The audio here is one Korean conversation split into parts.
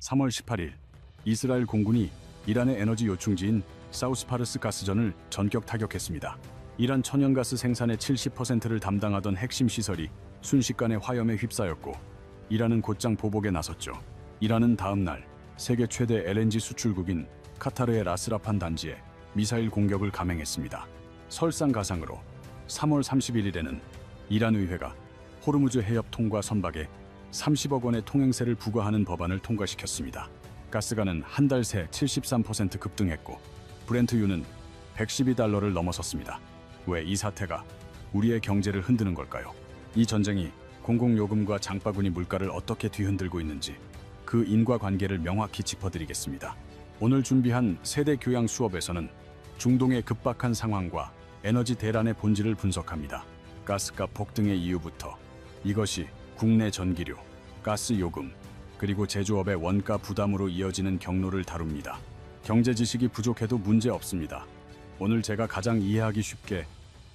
3월 18일 이스라엘 공군이 이란의 에너지 요충지인 사우스파르스 가스전을 전격 타격했습니다. 이란 천연가스 생산의 70%를 담당하던 핵심 시설이 순식간에 화염에 휩싸였고 이란은 곧장 보복에 나섰죠. 이란은 다음 날 세계 최대 LNG 수출국인 카타르의 라스라판 단지에 미사일 공격을 감행했습니다. 설상가상으로 3월 31일에는 이란 의회가 호르무즈 해협 통과 선박에 30억 원의 통행세를 부과하는 법안을 통과시켰습니다. 가스가는 한 달 새 73% 급등했고 브렌트유는 $112를 넘어섰습니다. 왜 이 사태가 우리의 경제를 흔드는 걸까요? 이 전쟁이 공공요금과 장바구니 물가를 어떻게 뒤흔들고 있는지 그 인과관계를 명확히 짚어드리겠습니다. 오늘 준비한 세대 교양 수업에서는 중동의 급박한 상황과 에너지 대란의 본질을 분석합니다. 가스값 폭등의 이유부터 이것이 국내 전기료, 가스 요금, 그리고 제조업의 원가 부담으로 이어지는 경로를 다룹니다. 경제 지식이 부족해도 문제 없습니다. 오늘 제가 가장 이해하기 쉽게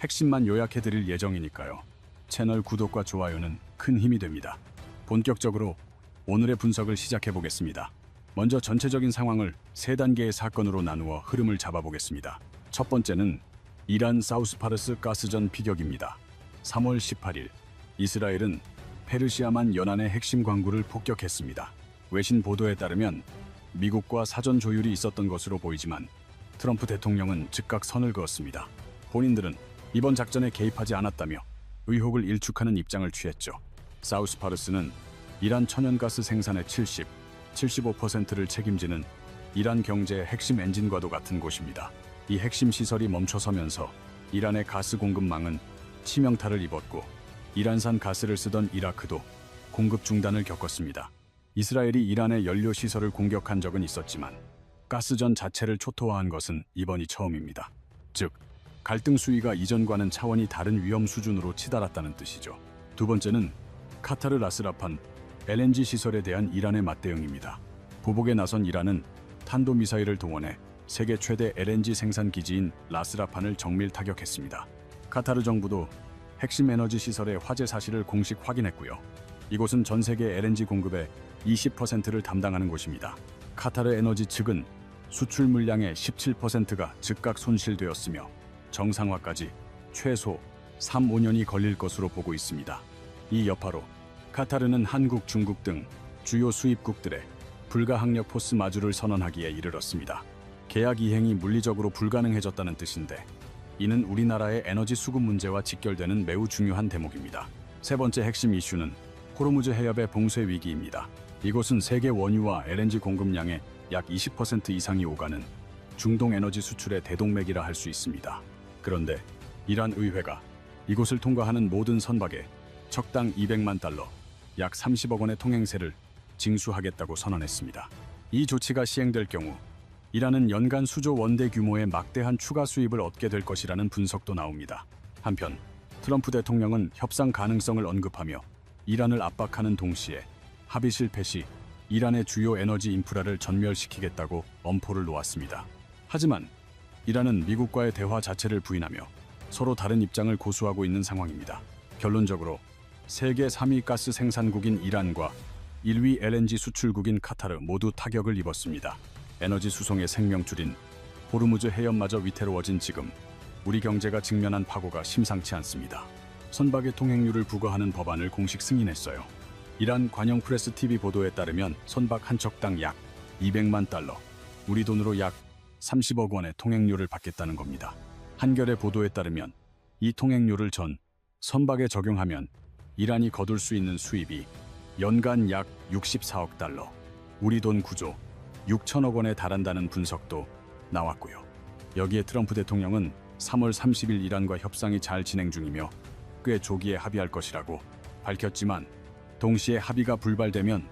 핵심만 요약해 드릴 예정이니까요. 채널 구독과 좋아요는 큰 힘이 됩니다. 본격적으로 오늘의 분석을 시작해 보겠습니다. 먼저 전체적인 상황을 세 단계의 사건으로 나누어 흐름을 잡아보겠습니다. 첫 번째는 이란 사우스파르스 가스전 피격입니다. 3월 18일 이스라엘은 페르시아만 연안의 핵심 광구를 폭격했습니다. 외신 보도에 따르면 미국과 사전 조율이 있었던 것으로 보이지만 트럼프 대통령은 즉각 선을 그었습니다. 본인들은 이번 작전에 개입하지 않았다며 의혹을 일축하는 입장을 취했죠. 사우스파르스는 이란 천연가스 생산의 75%를 책임지는 이란 경제의 핵심 엔진과도 같은 곳입니다. 이 핵심 시설이 멈춰서면서 이란의 가스 공급망은 치명타를 입었고 이란산 가스를 쓰던 이라크도 공급 중단을 겪었습니다. 이스라엘이 이란의 연료 시설을 공격한 적은 있었지만 가스전 자체를 초토화한 것은 이번이 처음입니다. 즉, 갈등 수위가 이전과는 차원이 다른 위험 수준으로 치달았다는 뜻이죠. 두 번째는 카타르 라스라판 LNG 시설에 대한 이란의 맞대응입니다. 보복에 나선 이란은 탄도미사일을 동원해 세계 최대 LNG 생산 기지인 라스라판을 정밀 타격했습니다. 카타르 정부도 핵심 에너지 시설의 화재 사실을 공식 확인했고요. 이곳은 전 세계 LNG 공급의 20%를 담당하는 곳입니다. 카타르 에너지 측은 수출 물량의 17%가 즉각 손실되었으며 정상화까지 최소 3-5년이 걸릴 것으로 보고 있습니다. 이 여파로 카타르는 한국, 중국 등 주요 수입국들의 불가항력 포스 마주를 선언하기에 이르렀습니다. 계약 이행이 물리적으로 불가능해졌다는 뜻인데 이는 우리나라의 에너지 수급 문제와 직결되는 매우 중요한 대목입니다. 세 번째 핵심 이슈는 호르무즈 해협의 봉쇄 위기입니다. 이곳은 세계 원유와 LNG 공급량의 약 20% 이상이 오가는 중동 에너지 수출의 대동맥이라 할 수 있습니다. 그런데 이란 의회가 이곳을 통과하는 모든 선박에 척당 $200만, 약 30억 원의 통행세를 징수하겠다고 선언했습니다. 이 조치가 시행될 경우 이란은 연간 수조 원대 규모의 막대한 추가 수입을 얻게 될 것이라는 분석도 나옵니다. 한편 트럼프 대통령은 협상 가능성을 언급하며 이란을 압박하는 동시에 합의 실패 시 이란의 주요 에너지 인프라를 전멸시키겠다고 엄포를 놓았습니다. 하지만 이란은 미국과의 대화 자체를 부인하며 서로 다른 입장을 고수하고 있는 상황입니다. 결론적으로 세계 3위 가스 생산국인 이란과 1위 LNG 수출국인 카타르 모두 타격을 입었습니다. 에너지 수송의 생명줄인 호르무즈 해협마저 위태로워진 지금 우리 경제가 직면한 파고가 심상치 않습니다. 선박의 통행료를 부과하는 법안을 공식 승인했어요. 이란 관영 프레스 TV 보도에 따르면 선박 한 척당 약 $200만, 우리 돈으로 약 30억 원의 통행료를 받겠다는 겁니다. 한겨레 보도에 따르면 이 통행료를 전 선박에 적용하면 이란이 거둘 수 있는 수입이 연간 약 $64억, 우리 돈 9조 6천억 원에 달한다는 분석도 나왔고요. 여기에 트럼프 대통령은 3월 30일 이란과 협상이 잘 진행 중이며 꽤 조기에 합의할 것이라고 밝혔지만 동시에 합의가 불발되면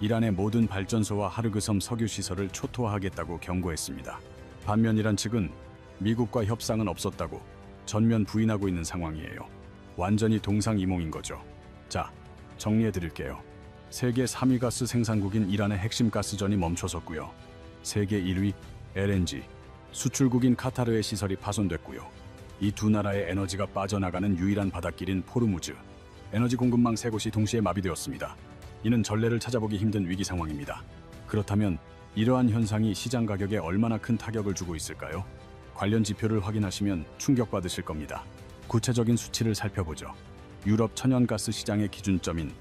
이란의 모든 발전소와 하르그섬 석유 시설을 초토화하겠다고 경고했습니다. 반면 이란 측은 미국과 협상은 없었다고 전면 부인하고 있는 상황이에요. 완전히 동상이몽인 거죠. 자, 정리해 드릴게요. 세계 3위 가스 생산국인 이란의 핵심 가스전이 멈춰섰고요. 세계 1위 LNG 수출국인 카타르의 시설이 파손됐고요. 이 두 나라의 에너지가 빠져나가는 유일한 바닷길인 포르무즈 에너지 공급망 세 곳이 동시에 마비되었습니다. 이는 전례를 찾아보기 힘든 위기 상황입니다. 그렇다면 이러한 현상이 시장 가격에 얼마나 큰 타격을 주고 있을까요? 관련 지표를 확인하시면 충격받으실 겁니다. 구체적인 수치를 살펴보죠. 유럽 천연가스 시장의 기준점인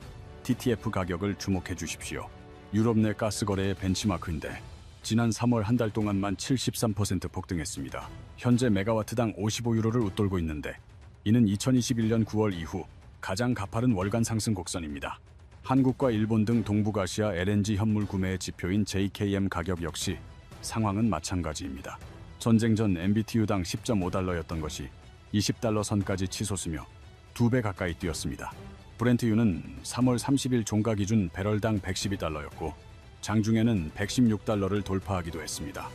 TTF 가격을 주목해 주십시오. 유럽 내 가스 거래의 벤치마크인데 지난 3월 한 달 동안만 73% 폭등했습니다. 현재 메가와트당 55유로를 웃돌고 있는데 이는 2021년 9월 이후 가장 가파른 월간 상승 곡선입니다. 한국과 일본 등 동북아시아 LNG 현물 구매의 지표인 JKM 가격 역시 상황은 마찬가지입니다. 전쟁 전 MBTU당 10.5달러였던 것이 20달러 선까지 치솟으며 2배 가까이 뛰었습니다. 브렌트유는 3월 30일 종가 기준 배럴당 112달러였고 장중에는 116달러를 돌파하기도 했습니다.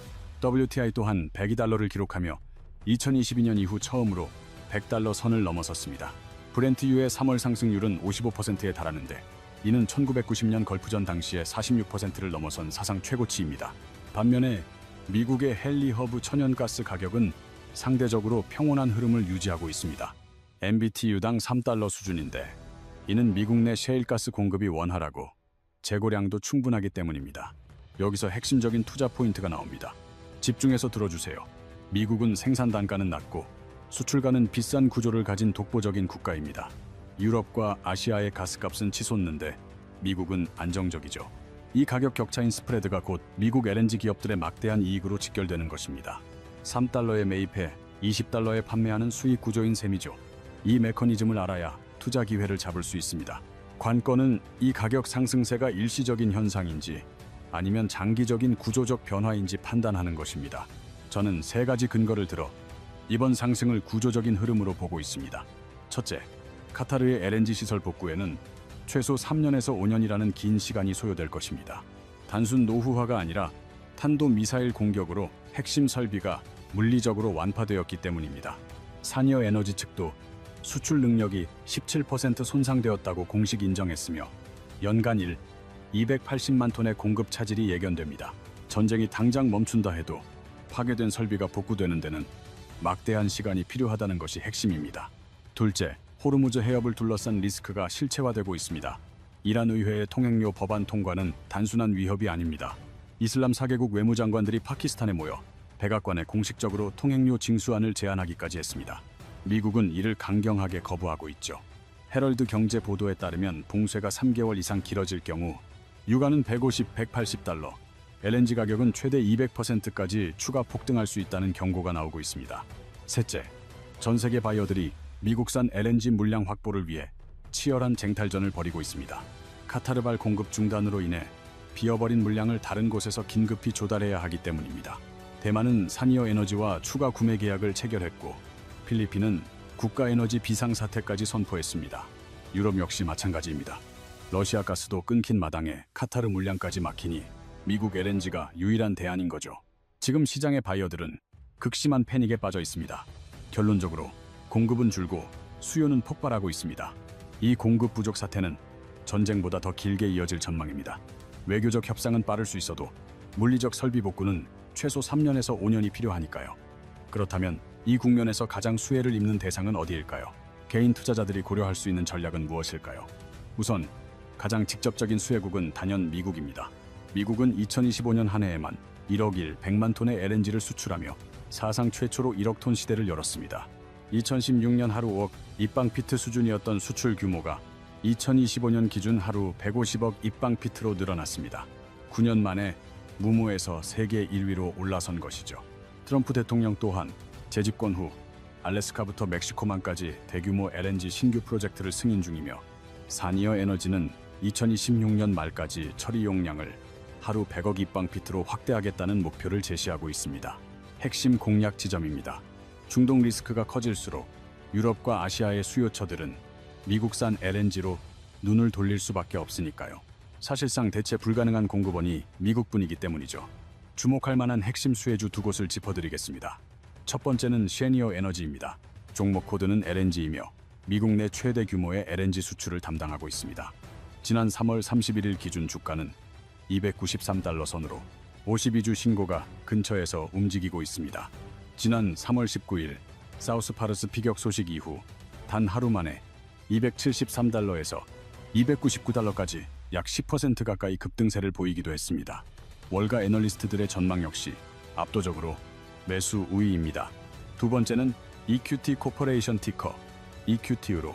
WTI 또한 102달러를 기록하며 2022년 이후 처음으로 100달러 선을 넘어섰습니다. 브렌트유의 3월 상승률은 55%에 달하는데 이는 1990년 걸프전 당시의 46%를 넘어선 사상 최고치입니다. 반면에 미국의 헨리 허브 천연가스 가격은 상대적으로 평온한 흐름을 유지하고 있습니다. MBTU당 3달러 수준인데 이는 미국 내 셰일가스 공급이 원활하고 재고량도 충분하기 때문입니다. 여기서 핵심적인 투자 포인트가 나옵니다. 집중해서 들어주세요. 미국은 생산 단가는 낮고 수출가는 비싼 구조를 가진 독보적인 국가입니다. 유럽과 아시아의 가스값은 치솟는데 미국은 안정적이죠. 이 가격 격차인 스프레드가 곧 미국 LNG 기업들의 막대한 이익으로 직결되는 것입니다. 3달러에 매입해 20달러에 판매하는 수익 구조인 셈이죠. 이 메커니즘을 알아야 투자 기회를 잡을 수 있습니다. 관건은 이 가격 상승세가 일시적인 현상인지 아니면 장기적인 구조적 변화인지 판단하는 것입니다. 저는 3가지 근거를 들어 이번 상승을 구조적인 흐름으로 보고 있습니다. 첫째, 카타르의 LNG 시설 복구에는 최소 3년에서 5년이라는 긴 시간이 소요될 것입니다. 단순 노후화가 아니라 탄도미사일 공격으로 핵심 설비가 물리적으로 완파되었기 때문입니다. 산이어 에너지 측도 수출 능력이 17% 손상되었다고 공식 인정했으며 연간 280만 톤의 공급 차질이 예견됩니다. 전쟁이 당장 멈춘다 해도 파괴된 설비가 복구되는 데는 막대한 시간이 필요하다는 것이 핵심입니다. 둘째, 호르무즈 해협을 둘러싼 리스크가 실체화되고 있습니다. 이란 의회의 통행료 법안 통과는 단순한 위협이 아닙니다. 이슬람 4개국 외무장관들이 파키스탄에 모여 백악관에 공식적으로 통행료 징수안을 제안하기까지 했습니다. 미국은 이를 강경하게 거부하고 있죠. 헤럴드 경제 보도에 따르면 봉쇄가 3개월 이상 길어질 경우 유가는 150, 180달러, LNG 가격은 최대 200%까지 추가 폭등할 수 있다는 경고가 나오고 있습니다. 셋째, 전 세계 바이어들이 미국산 LNG 물량 확보를 위해 치열한 쟁탈전을 벌이고 있습니다. 카타르발 공급 중단으로 인해 비어버린 물량을 다른 곳에서 긴급히 조달해야 하기 때문입니다. 대만은 산이어 에너지와 추가 구매 계약을 체결했고 필리핀은 국가에너지 비상사태까지 선포했습니다. 유럽 역시 마찬가지입니다. 러시아 가스도 끊긴 마당에 카타르 물량까지 막히니 미국 LNG가 유일한 대안인 거죠. 지금 시장의 바이어들은 극심한 패닉에 빠져 있습니다. 결론적으로 공급은 줄고 수요는 폭발하고 있습니다. 이 공급 부족 사태는 전쟁보다 더 길게 이어질 전망입니다. 외교적 협상은 빠를 수 있어도 물리적 설비 복구는 최소 3년에서 5년이 필요하니까요. 그렇다면 이 국면에서 가장 수혜를 입는 대상은 어디일까요? 개인 투자자들이 고려할 수 있는 전략은 무엇일까요? 우선 가장 직접적인 수혜국은 단연 미국입니다. 미국은 2025년 한 해에만 1억 100만 톤의 LNG를 수출하며 사상 최초로 1억 톤 시대를 열었습니다. 2016년 하루 5억 입방피트 수준이었던 수출 규모가 2025년 기준 하루 150억 입방피트로 늘어났습니다. 9년 만에 무모에서 세계 1위로 올라선 것이죠. 트럼프 대통령 또한 재집권 후 알래스카부터 멕시코만까지 대규모 LNG 신규 프로젝트를 승인 중이며 산이어 에너지는 2026년 말까지 처리 용량을 하루 100억 입방피트로 확대하겠다는 목표를 제시하고 있습니다. 핵심 공략 지점입니다. 중동 리스크가 커질수록 유럽과 아시아의 수요처들은 미국산 LNG로 눈을 돌릴 수밖에 없으니까요. 사실상 대체 불가능한 공급원이 미국뿐이기 때문이죠. 주목할 만한 핵심 수혜주 2곳을 짚어드리겠습니다. 첫 번째는 셰니어 에너지입니다. 종목 코드는 LNG이며 미국 내 최대 규모의 LNG 수출을 담당하고 있습니다. 지난 3월 31일 기준 주가는 293달러 선으로 52주 신고가 근처에서 움직이고 있습니다. 지난 3월 19일 사우스파르스 피격 소식 이후 단 하루 만에 273달러에서 299달러까지 약 10% 가까이 급등세를 보이기도 했습니다. 월가 애널리스트들의 전망 역시 압도적으로 매수 우위입니다. 두 번째는 EQT 코퍼레이션 티커 EQT로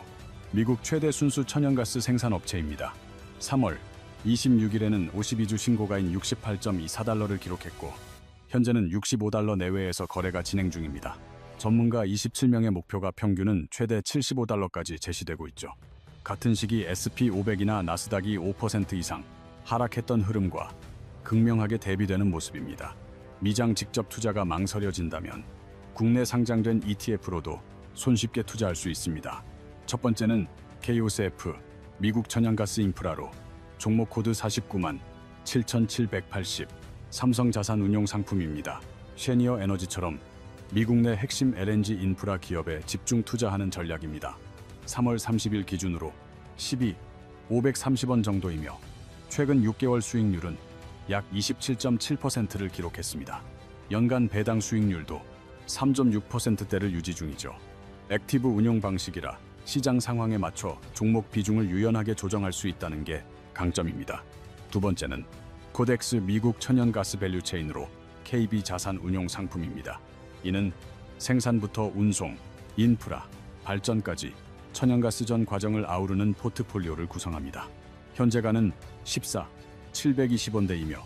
미국 최대 순수 천연가스 생산업체입니다. 3월 26일에는 52주 신고가인 68.24달러를 기록했고 현재는 65달러 내외에서 거래가 진행 중입니다. 전문가 27명의 목표가 평균은 최대 75달러까지 제시되고 있죠. 같은 시기 SP500이나 나스닥이 5% 이상 하락했던 흐름과 극명하게 대비되는 모습입니다. 미장 직접 투자가 망설여진다면 국내 상장된 ETF로도 손쉽게 투자할 수 있습니다. 첫 번째는 KOCF 미국 천연가스 인프라로 종목 코드 49만 7780 삼성자산운용 상품입니다. 쉐니어 에너지처럼 미국 내 핵심 LNG 인프라 기업에 집중 투자하는 전략입니다. 3월 30일 기준으로 530원 정도이며 최근 6개월 수익률은 약 27.7%를 기록했습니다. 연간 배당 수익률도 3.6%대를 유지 중이죠. 액티브 운용 방식이라 시장 상황에 맞춰 종목 비중을 유연하게 조정할 수 있다는 게 강점입니다. 두 번째는 코덱스 미국 천연가스 밸류체인으로 KB 자산 운용 상품입니다. 이는 생산부터 운송, 인프라, 발전까지 천연가스 전 과정을 아우르는 포트폴리오를 구성합니다. 현재가는 720원대이며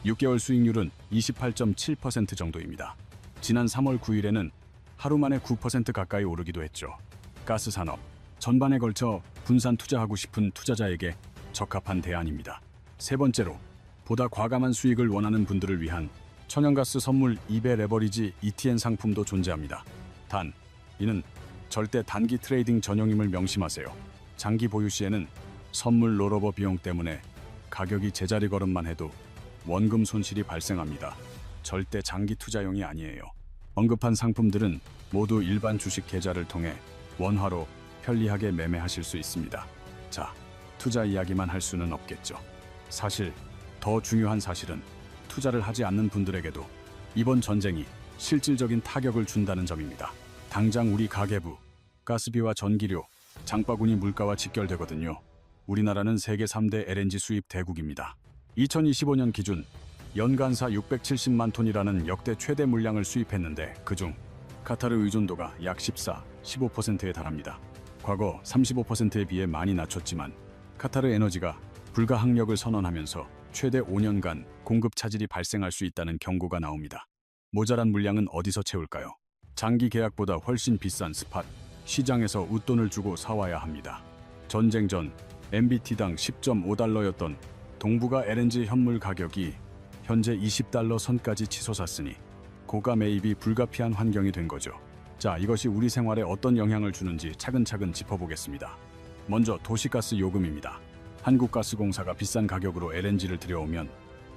6개월 수익률은 28.7% 정도입니다. 지난 3월 9일에는 하루 만에 9% 가까이 오르기도 했죠. 가스 산업 전반에 걸쳐 분산 투자하고 싶은 투자자에게 적합한 대안입니다. 세 번째로 보다 과감한 수익을 원하는 분들을 위한 천연가스 선물 2배 레버리지 ETN 상품도 존재합니다. 단, 이는 절대 단기 트레이딩 전용임을 명심하세요. 장기 보유 시에는 선물 롤오버 비용 때문에 가격이 제자리 걸음만 해도 원금 손실이 발생합니다. 절대 장기 투자용이 아니에요. 언급한 상품들은 모두 일반 주식 계좌를 통해 원화로 편리하게 매매하실 수 있습니다. 자, 투자 이야기만 할 수는 없겠죠. 사실 더 중요한 사실은 투자를 하지 않는 분들에게도 이번 전쟁이 실질적인 타격을 준다는 점입니다. 당장 우리 가계부, 가스비와 전기료, 장바구니 물가와 직결되거든요. 우리나라는 세계 3대 LNG 수입 대국입니다. 2025년 기준 연간사 670만 톤이라는 역대 최대 물량을 수입했는데 그중 카타르 의존도가 약 15%에 달합니다. 과거 35%에 비해 많이 낮췄지만 카타르 에너지가 불가항력을 선언하면서 최대 5년간 공급 차질이 발생할 수 있다는 경고가 나옵니다. 모자란 물량은 어디서 채울까요? 장기 계약보다 훨씬 비싼 스팟, 시장에서 웃돈을 주고 사와야 합니다. 전쟁 전 MBT당 10.5달러였던 동북아 LNG 현물 가격이 현재 20달러 선까지 치솟았으니 고가 매입이 불가피한 환경이 된 거죠. 자, 이것이 우리 생활에 어떤 영향을 주는지 차근차근 짚어보겠습니다. 먼저 도시가스 요금입니다. 한국가스공사가 비싼 가격으로 LNG를 들여오면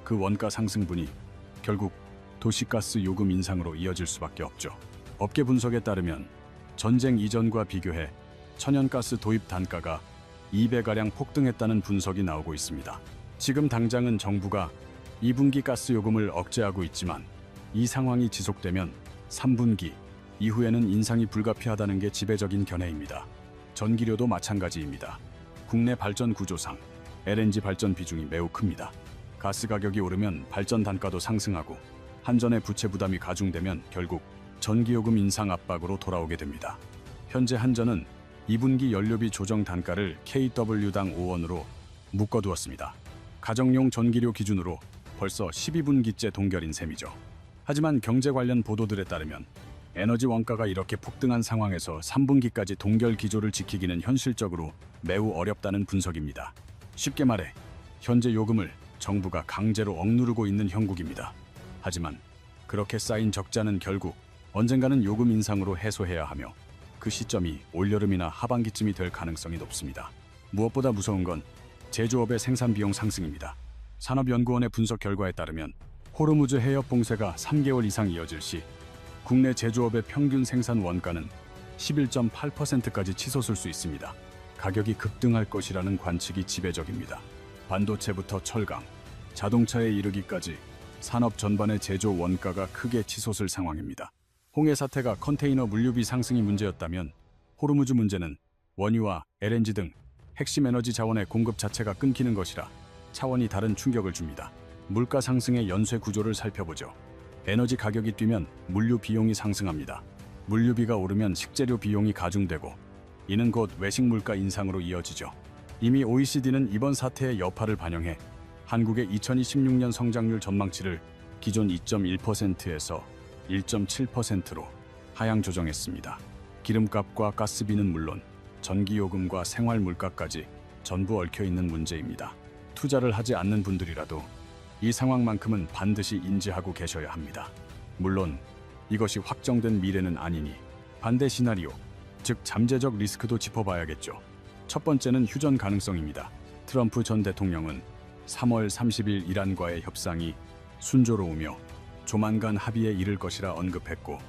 그 원가 상승분이 결국 도시가스 요금 인상으로 이어질 수밖에 없죠. 업계 분석에 따르면 전쟁 이전과 비교해 천연가스 도입 단가가 2배가량 폭등했다는 분석이 나오고 있습니다. 지금 당장은 정부가 2분기 가스 요금을 억제하고 있지만 이 상황이 지속되면 3분기 이후에는 인상이 불가피하다는 게 지배적인 견해입니다. 전기료도 마찬가지입니다. 국내 발전 구조상 LNG 발전 비중이 매우 큽니다. 가스 가격이 오르면 발전 단가도 상승하고 한전의 부채 부담이 가중되면 결국 전기요금 인상 압박으로 돌아오게 됩니다. 현재 한전은 2분기 연료비 조정 단가를 kW당 5원으로 묶어두었습니다. 가정용 전기료 기준으로 벌써 12분기째 동결인 셈이죠. 하지만 경제 관련 보도들에 따르면 에너지 원가가 이렇게 폭등한 상황에서 3분기까지 동결 기조를 지키기는 현실적으로 매우 어렵다는 분석입니다. 쉽게 말해 현재 요금을 정부가 강제로 억누르고 있는 형국입니다. 하지만 그렇게 쌓인 적자는 결국 언젠가는 요금 인상으로 해소해야 하며 그 시점이 올여름이나 하반기쯤이 될 가능성이 높습니다. 무엇보다 무서운 건 제조업의 생산 비용 상승입니다. 산업연구원의 분석 결과에 따르면 호르무즈 해협 봉쇄가 3개월 이상 이어질 시 국내 제조업의 평균 생산 원가는 11.8%까지 치솟을 수 있습니다. 가격이 급등할 것이라는 관측이 지배적입니다. 반도체부터 철강, 자동차에 이르기까지 산업 전반의 제조 원가가 크게 치솟을 상황입니다. 홍해 사태가 컨테이너 물류비 상승이 문제였다면 호르무즈 문제는 원유와 LNG 등 핵심 에너지 자원의 공급 자체가 끊기는 것이라 차원이 다른 충격을 줍니다. 물가 상승의 연쇄 구조를 살펴보죠. 에너지 가격이 뛰면 물류 비용이 상승합니다. 물류비가 오르면 식재료 비용이 가중되고 이는 곧 외식 물가 인상으로 이어지죠. 이미 OECD는 이번 사태의 여파를 반영해 한국의 2026년 성장률 전망치를 기존 2.1%에서 1.7%로 하향 조정했습니다. 기름값과 가스비는 물론 전기요금과 생활물가까지 전부 얽혀있는 문제입니다. 투자를 하지 않는 분들이라도 이 상황만큼은 반드시 인지하고 계셔야 합니다. 물론 이것이 확정된 미래는 아니니 반대 시나리오, 즉 잠재적 리스크도 짚어봐야겠죠. 첫 번째는 휴전 가능성입니다. 트럼프 전 대통령은 3월 30일 이란과의 협상이 순조로우며 조만간 합의에 이를 것이라 언급했고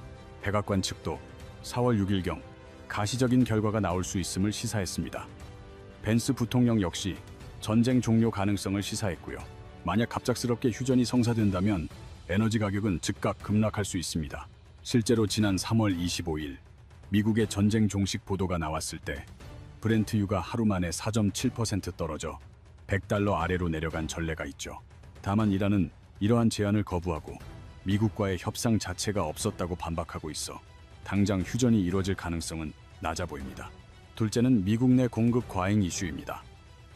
백악관 측도 4월 6일경 가시적인 결과가 나올 수 있음을 시사했습니다. 벤스 부통령 역시 전쟁 종료 가능성을 시사했고요. 만약 갑작스럽게 휴전이 성사된다면 에너지 가격은 즉각 급락할 수 있습니다. 실제로 지난 3월 25일 미국의 전쟁 종식 보도가 나왔을 때 브렌트유가 하루 만에 4.7% 떨어져 $100 아래로 내려간 전례가 있죠. 다만 이란은 이러한 제안을 거부하고 미국과의 협상 자체가 없었다고 반박하고 있어 당장 휴전이 이루어질 가능성은 낮아 보입니다. 둘째는 미국 내 공급 과잉 이슈입니다.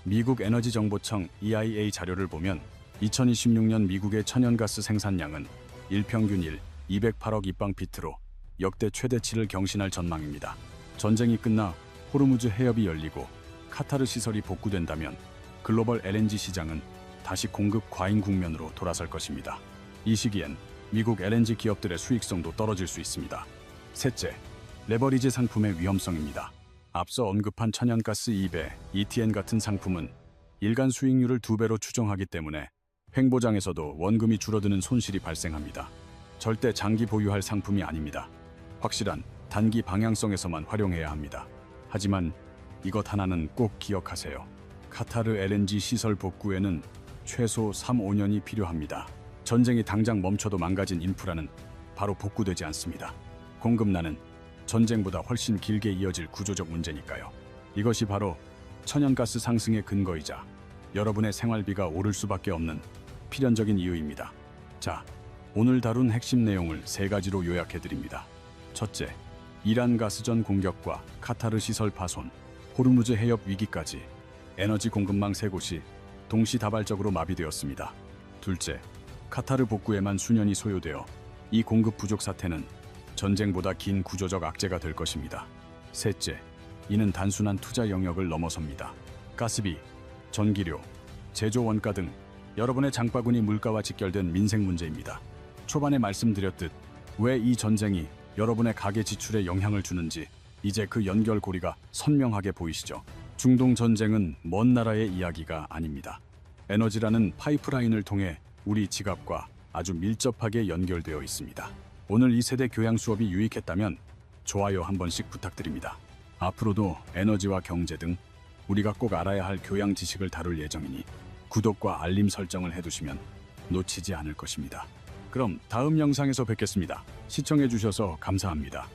미국 에너지정보청 EIA 자료를 보면 2026년 미국의 천연가스 생산량은 일평균 208억 입방피트로 역대 최대치를 경신할 전망입니다. 전쟁이 끝나 호르무즈 해협이 열리고 카타르 시설이 복구된다면 글로벌 LNG 시장은 다시 공급 과잉 국면으로 돌아설 것입니다. 이 시기엔 미국 LNG 기업들의 수익성도 떨어질 수 있습니다. 셋째, 레버리지 상품의 위험성입니다. 앞서 언급한 천연가스 2배, ETN 같은 상품은 일간 수익률을 2배로 추정하기 때문에 횡보장에서도 원금이 줄어드는 손실이 발생합니다. 절대 장기 보유할 상품이 아닙니다. 확실한 단기 방향성에서만 활용해야 합니다. 하지만 이것 하나는 꼭 기억하세요. 카타르 LNG 시설 복구에는 최소 3-5년이 필요합니다. 전쟁이 당장 멈춰도 망가진 인프라는 바로 복구되지 않습니다. 공급난은 전쟁보다 훨씬 길게 이어질 구조적 문제니까요. 이것이 바로 천연가스 상승의 근거이자 여러분의 생활비가 오를 수밖에 없는 필연적인 이유입니다. 자, 오늘 다룬 핵심 내용을 3가지로 요약해드립니다. 첫째, 이란 가스전 공격과 카타르 시설 파손, 호르무즈 해협 위기까지 에너지 공급망 3곳이 동시다발적으로 마비되었습니다. 둘째, 카타르 복구에만 수년이 소요되어 이 공급 부족 사태는 전쟁보다 긴 구조적 악재가 될 것입니다. 셋째, 이는 단순한 투자 영역을 넘어섭니다. 가스비, 전기료, 제조 원가 등 여러분의 장바구니 물가와 직결된 민생 문제입니다. 초반에 말씀드렸듯 왜 이 전쟁이 여러분의 가계 지출에 영향을 주는지 이제 그 연결고리가 선명하게 보이시죠? 중동 전쟁은 먼 나라의 이야기가 아닙니다. 에너지라는 파이프라인을 통해 우리 지갑과 아주 밀접하게 연결되어 있습니다. 오늘 이 세대 교양 수업이 유익했다면 좋아요 한 번씩 부탁드립니다. 앞으로도 에너지와 경제 등 우리가 꼭 알아야 할 교양 지식을 다룰 예정이니 구독과 알림 설정을 해두시면 놓치지 않을 것입니다. 그럼 다음 영상에서 뵙겠습니다. 시청해주셔서 감사합니다.